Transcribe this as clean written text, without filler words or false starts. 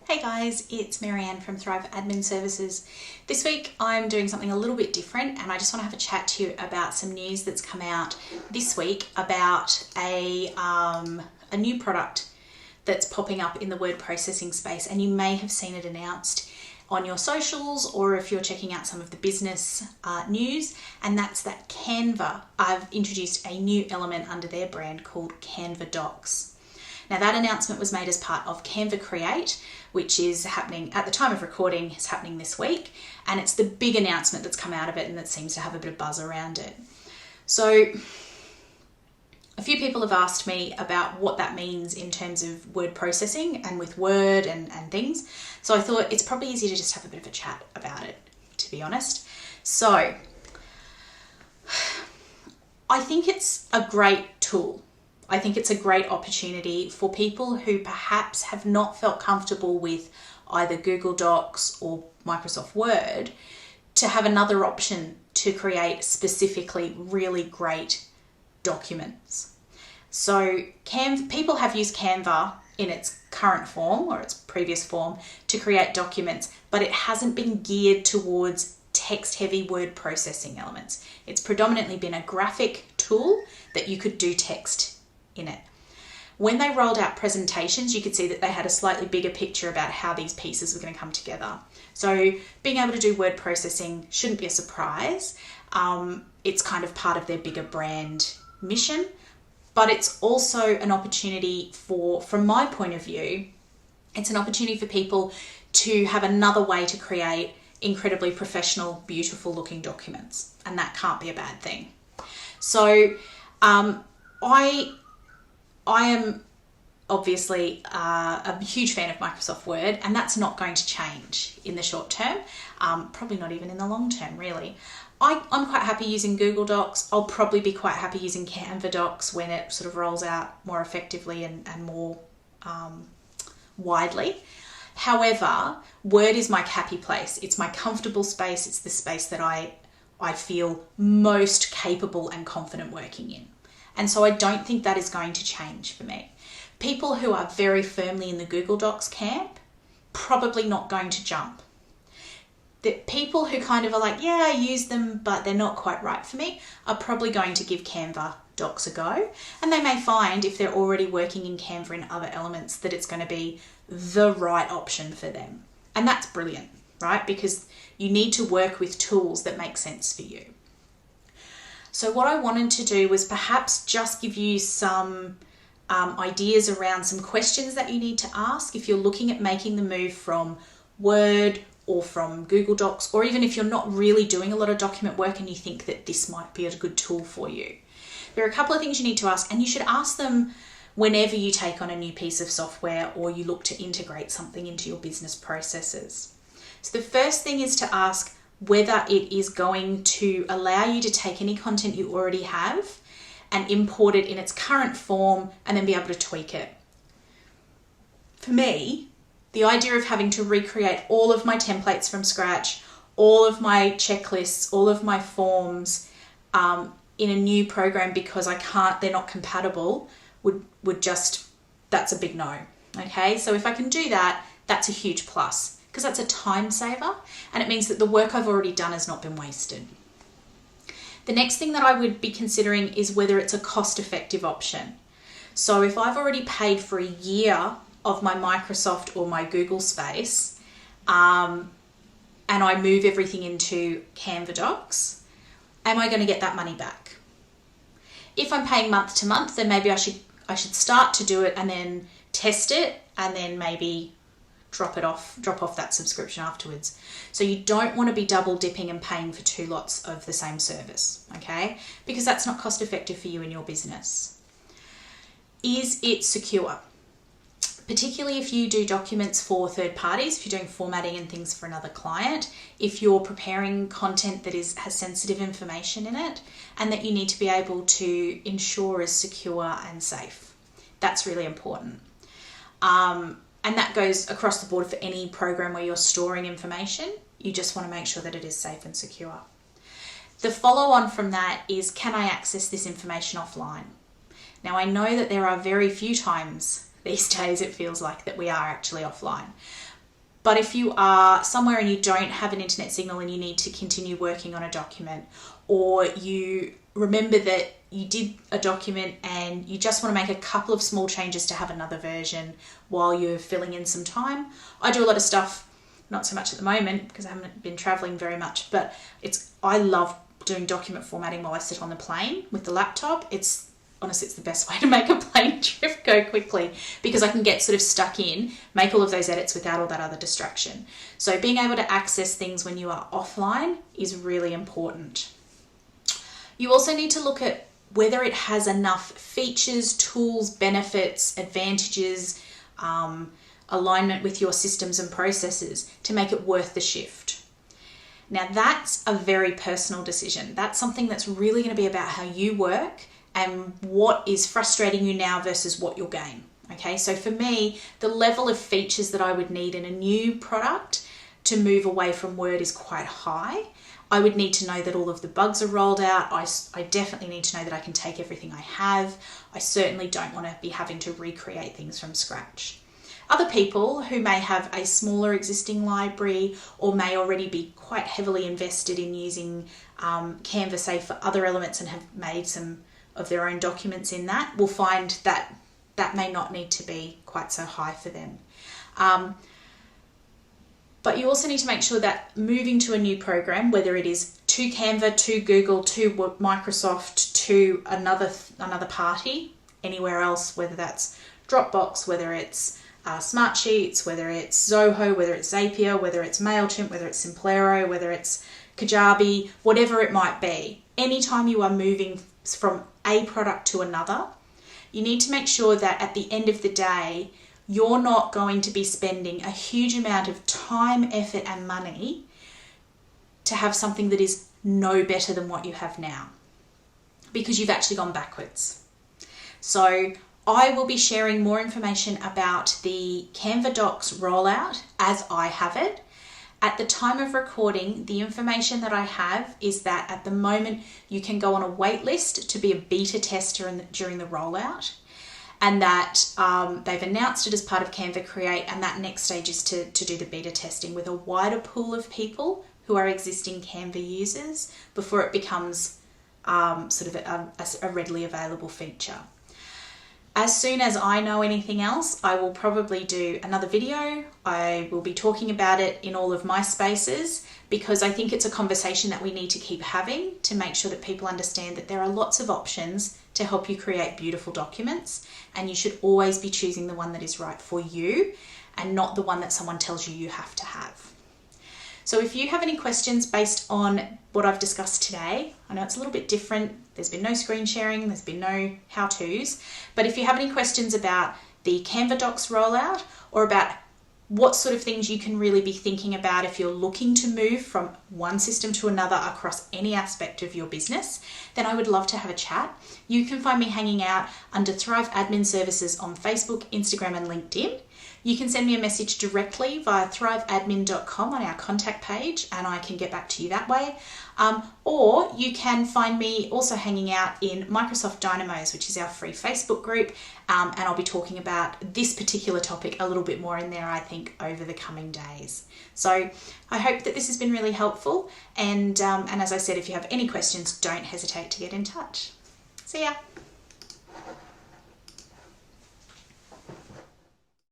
Hey guys, it's Marianne from Thrive Admin Services. This week I'm doing something a little bit different and I just want to have a chat to you about some news that's come out this week about a new product that's popping up in the word processing space, and you may have seen it announced on your socials or if you're checking out some of the business news, and that's that Canva. I've introduced a new element under their brand called Canva Docs. Now that announcement was made as part of Canva Create, which is happening at the time of recording, is happening this week, and it's the big announcement that's come out of it and that seems to have a bit of buzz around it. So a few people have asked me about what that means in terms of word processing and with Word and things. So I thought it's probably easy to just have a bit of a chat about it, to be honest. So I think it's a great tool. I think it's a great opportunity for people who perhaps have not felt comfortable with either Google Docs or Microsoft Word to have another option to create specifically really great documents. So people have used Canva in its current form or its previous form to create documents, but it hasn't been geared towards text-heavy word processing elements. It's predominantly been a graphic tool that you could do text in it. When they rolled out presentations, you could see that they had a slightly bigger picture about how these pieces were going to come together. So being able to do word processing shouldn't be a surprise. It's kind of part of their bigger brand mission, but it's also an opportunity from my point of view, it's an opportunity for people to have another way to create incredibly professional, beautiful looking documents, and that can't be a bad thing. So I am obviously a huge fan of Microsoft Word, and that's not going to change in the short term, probably not even in the long term, really. I'm quite happy using Google Docs. I'll probably be quite happy using Canva Docs when it sort of rolls out more effectively and more widely. However, Word is my happy place. It's my comfortable space. It's the space that I feel most capable and confident working in. And so I don't think that is going to change for me. People who are very firmly in the Google Docs camp, probably not going to jump. The people who kind of are like, yeah, I use them, but they're not quite right for me, are probably going to give Canva Docs a go. And they may find, if they're already working in Canva and other elements, that it's going to be the right option for them. And that's brilliant, right? Because you need to work with tools that make sense for you. So what I wanted to do was perhaps just give you some ideas around some questions that you need to ask if you're looking at making the move from Word or from Google Docs, or even if you're not really doing a lot of document work and you think that this might be a good tool for you. There are a couple of things you need to ask, and you should ask them whenever you take on a new piece of software or you look to integrate something into your business processes. So the first thing is to ask whether it is going to allow you to take any content you already have and import it in its current form and then be able to tweak it. For me, the idea of having to recreate all of my templates from scratch, all of my checklists, all of my forms in a new program because they're not compatible, that's a big no. Okay, so if I can do that, that's a huge plus, because that's a time saver and it means that the work I've already done has not been wasted. The next thing that I would be considering is whether it's a cost-effective option. So if I've already paid for a year of my Microsoft or my Google space and I move everything into Canva Docs, am I going to get that money back? If I'm paying month to month, then maybe I should start to do it and then test it and then maybe drop off that subscription afterwards. So you don't want to be double dipping and paying for two lots of the same service, okay? Because that's not cost effective for you and your business. Is it secure? Particularly if you do documents for third parties, if you're doing formatting and things for another client, if you're preparing content that has sensitive information in it and that you need to be able to ensure is secure and safe. That's really important. And that goes across the board for any program where you're storing information. You just want to make sure that it is safe and secure. The follow on from that is, can I access this information offline? Now I know that there are very few times these days it feels like that we are actually offline, But if you are somewhere and you don't have an internet signal and you need to continue working on a document, or you remember that you did a document and you just want to make a couple of small changes to have another version while you're filling in some time. I do a lot of stuff, not so much at the moment because I haven't been traveling very much, but I love doing document formatting while I sit on the plane with the laptop. Honestly, it's the best way to make a plane trip go quickly because I can get sort of stuck in, make all of those edits without all that other distraction. So being able to access things when you are offline is really important. You also need to look at whether it has enough features, tools, benefits, advantages, alignment with your systems and processes to make it worth the shift. Now that's a very personal decision. That's something that's really going to be about how you work and what is frustrating you now versus what you'll gain. Okay, so for me, the level of features that I would need in a new product to move away from Word is quite high. I would need to know that all of the bugs are rolled out. I definitely need to know that I can take everything I have. I certainly don't want to be having to recreate things from scratch. Other people who may have a smaller existing library or may already be quite heavily invested in using Canva, say, for other elements and have made some of their own documents in that, will find that that may not need to be quite so high for them. But you also need to make sure that moving to a new program, whether it is to Canva, to Google, to Microsoft, to another party, anywhere else, whether that's Dropbox, whether it's Smartsheets, whether it's Zoho, whether it's Zapier, whether it's MailChimp, whether it's Simplero, whether it's Kajabi, whatever it might be, anytime you are moving from a product to another, you need to make sure that at the end of the day, you're not going to be spending a huge amount of time, effort, and money to have something that is no better than what you have now, because you've actually gone backwards. So I will be sharing more information about the Canva Docs rollout as I have it. At the time of recording, the information that I have is that at the moment you can go on a wait list to be a beta tester during the rollout, and that they've announced it as part of Canva Create, and that next stage is to do the beta testing with a wider pool of people who are existing Canva users before it becomes sort of a readily available feature. As soon as I know anything else, I will probably do another video. I will be talking about it in all of my spaces because I think it's a conversation that we need to keep having to make sure that people understand that there are lots of options to help you create beautiful documents, and you should always be choosing the one that is right for you and not the one that someone tells you you have to have. So if you have any questions based on what I've discussed today, I know it's a little bit different. There's been no screen sharing, there's been no how-tos, but if you have any questions about the Canva Docs rollout or about what sort of things you can really be thinking about if you're looking to move from one system to another across any aspect of your business, then I would love to have a chat. You can find me hanging out under Thrive Admin Services on Facebook, Instagram, and LinkedIn. You can send me a message directly via thriveadmin.com on our contact page, and I can get back to you that way. Or you can find me also hanging out in Microsoft Dynamos, which is our free Facebook group, and I'll be talking about this particular topic a little bit more in there, I think, over the coming days. So I hope that this has been really helpful, and as I said, if you have any questions, don't hesitate to get in touch. See ya!